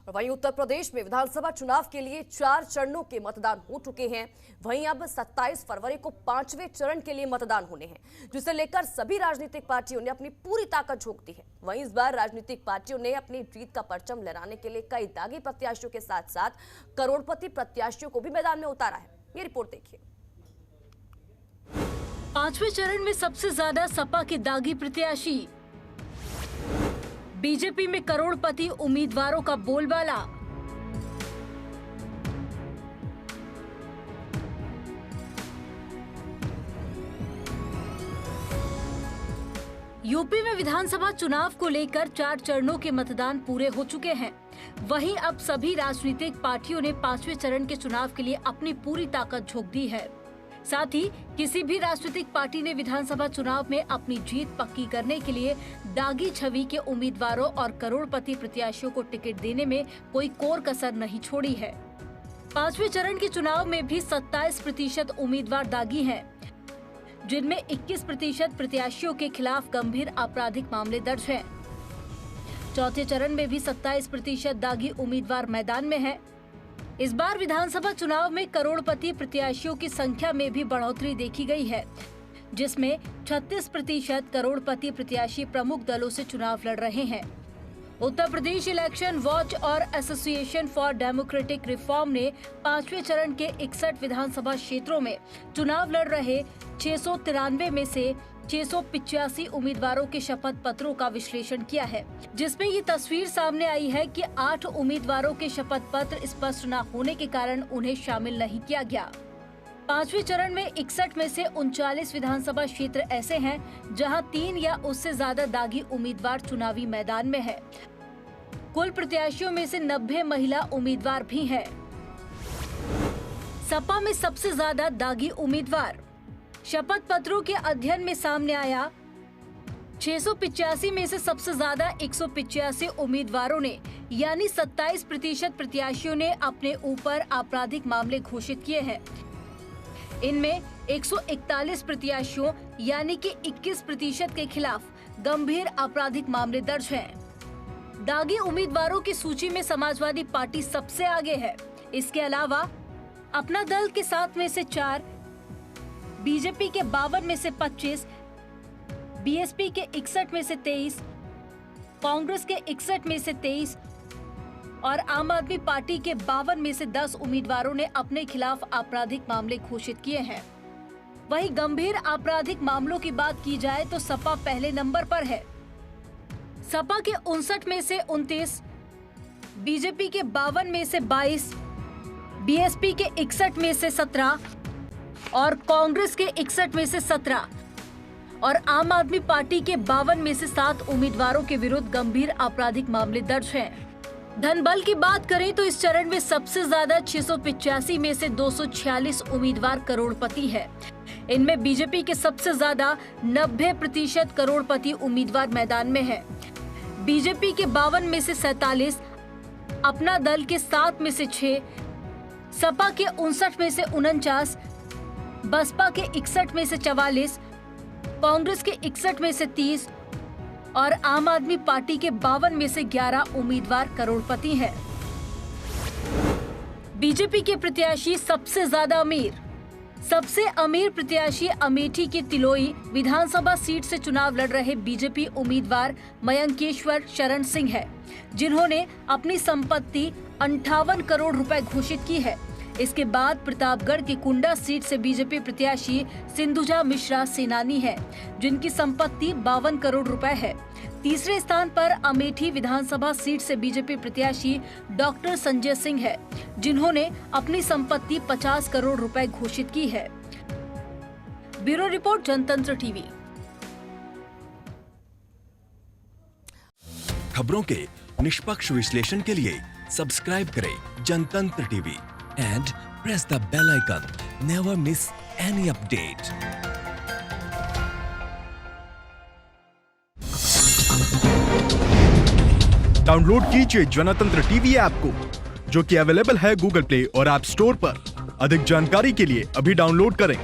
और वहीं उत्तर प्रदेश में विधानसभा चुनाव के लिए 4 चरणों के मतदान हो चुके हैं। वहीं अब 27 फरवरी को 5वें चरण के लिए मतदान होने हैं, जिसे लेकर सभी राजनीतिक पार्टियों ने अपनी पूरी ताकत झोंक दी है। वहीं इस बार राजनीतिक पार्टियों ने अपनी जीत का परचम लहराने के लिए कई दागी प्रत्याशियों के साथ साथ करोड़पति प्रत्याशियों को भी मैदान में उतारा है। ये रिपोर्ट देखिए। 5वें चरण में सबसे ज्यादा सपा के दागी प्रत्याशी, बीजेपी में करोड़पति उम्मीदवारों का बोलबाला। यूपी में विधानसभा चुनाव को लेकर 4 चरणों के मतदान पूरे हो चुके हैं। वहीं अब सभी राजनीतिक पार्टियों ने 5वें चरण के चुनाव के लिए अपनी पूरी ताकत झोंक दी है। साथ ही किसी भी राजनीतिक पार्टी ने विधानसभा चुनाव में अपनी जीत पक्की करने के लिए दागी छवि के उम्मीदवारों और करोड़पति प्रत्याशियों को टिकट देने में कोई कोर कसर नहीं छोड़ी है। 5वें चरण के चुनाव में भी 27% उम्मीदवार दागी हैं, जिनमें 21% प्रत्याशियों के खिलाफ गंभीर आपराधिक मामले दर्ज हैं। चौथे चरण में भी 27% दागी उम्मीदवार मैदान में हैं। इस बार विधानसभा चुनाव में करोड़पति प्रत्याशियों की संख्या में भी बढ़ोतरी देखी गई है, जिसमें 36% करोड़पति प्रत्याशी प्रमुख दलों से चुनाव लड़ रहे हैं। उत्तर प्रदेश इलेक्शन वॉच और एसोसिएशन फॉर डेमोक्रेटिक रिफॉर्म ने 5वें चरण के 61 विधानसभा क्षेत्रों में चुनाव लड़ रहे 693 में से 685 उम्मीदवारों के शपथ पत्रों का विश्लेषण किया है, जिसमें ये तस्वीर सामने आई है कि 8 उम्मीदवारों के शपथ पत्र स्पष्ट न होने के कारण उन्हें शामिल नहीं किया गया। 5वें चरण में 61 में से 39 विधानसभा क्षेत्र ऐसे हैं जहां 3 या उससे ज्यादा दागी उम्मीदवार चुनावी मैदान में है। कुल प्रत्याशियों में से 90 महिला उम्मीदवार भी हैं। सपा में सबसे ज्यादा दागी उम्मीदवार, शपथ पत्रों के अध्ययन में सामने आया 685 में से सबसे ज्यादा 185 उम्मीदवारों ने यानी 27% प्रत्याशियों ने अपने ऊपर आपराधिक मामले घोषित किए हैं। इनमें 141 प्रत्याशियों यानी कि 21% के खिलाफ गंभीर आपराधिक मामले दर्ज हैं। दागी उम्मीदवारों की सूची में समाजवादी पार्टी सबसे आगे है। इसके अलावा अपना दल के 7 में से 4, बीजेपी के 52 में से 25, बीएसपी के 61 में से 23, कांग्रेस के 61 में से 23 और आम आदमी पार्टी के 52 में से 10 उम्मीदवारों ने अपने खिलाफ आपराधिक मामले घोषित किए हैं। वहीं गंभीर आपराधिक मामलों की बात की जाए तो सपा पहले नंबर पर है। सपा के 59 में से 29, बीजेपी के 52 में से 22, बीएसपी के 61 में से 17 और कांग्रेस के 61 में से 17 और आम आदमी पार्टी के 52 में से 7 उम्मीदवारों के विरुद्ध गंभीर आपराधिक मामले दर्ज हैं। धनबल की बात करें तो इस चरण में सबसे ज्यादा 685 में से 246 उम्मीदवार करोड़पति है। इनमें बीजेपी के सबसे ज्यादा 90% करोड़पति उम्मीदवार मैदान में है। बीजेपी के 52 में से 47, अपना दल के 7 में से 6, सपा के 59 में से 49, बसपा के 61 में से 44, कांग्रेस के 61 में से 30 और आम आदमी पार्टी के 52 में से 11 उम्मीदवार करोड़पति हैं। बीजेपी के प्रत्याशी सबसे ज्यादा अमीर, सबसे अमीर प्रत्याशी अमेठी के तिलोई विधानसभा सीट से चुनाव लड़ रहे बीजेपी उम्मीदवार मयंकेश्वर शरण सिंह है, जिन्होंने अपनी संपत्ति 58 करोड़ रुपए घोषित की है। इसके बाद प्रतापगढ़ की कुंडा सीट से बीजेपी प्रत्याशी सिंधुजा मिश्रा सेनानी है, जिनकी संपत्ति 52 करोड़ रुपए है। तीसरे स्थान पर अमेठी विधानसभा सीट से बीजेपी प्रत्याशी डॉक्टर संजय सिंह है, जिन्होंने अपनी संपत्ति 50 करोड़ रुपए घोषित की है। ब्यूरो रिपोर्ट, जनतंत्र टीवी। खबरों के निष्पक्ष विश्लेषण के लिए सब्सक्राइब करें जनतंत्र TV and press the bell icon. Never miss any update. Download कीजिए जनतंत्र टीवी ऐप को, जो कि अवेलेबल है गूगल प्ले और ऐप स्टोर पर। अधिक जानकारी के लिए अभी डाउनलोड करें।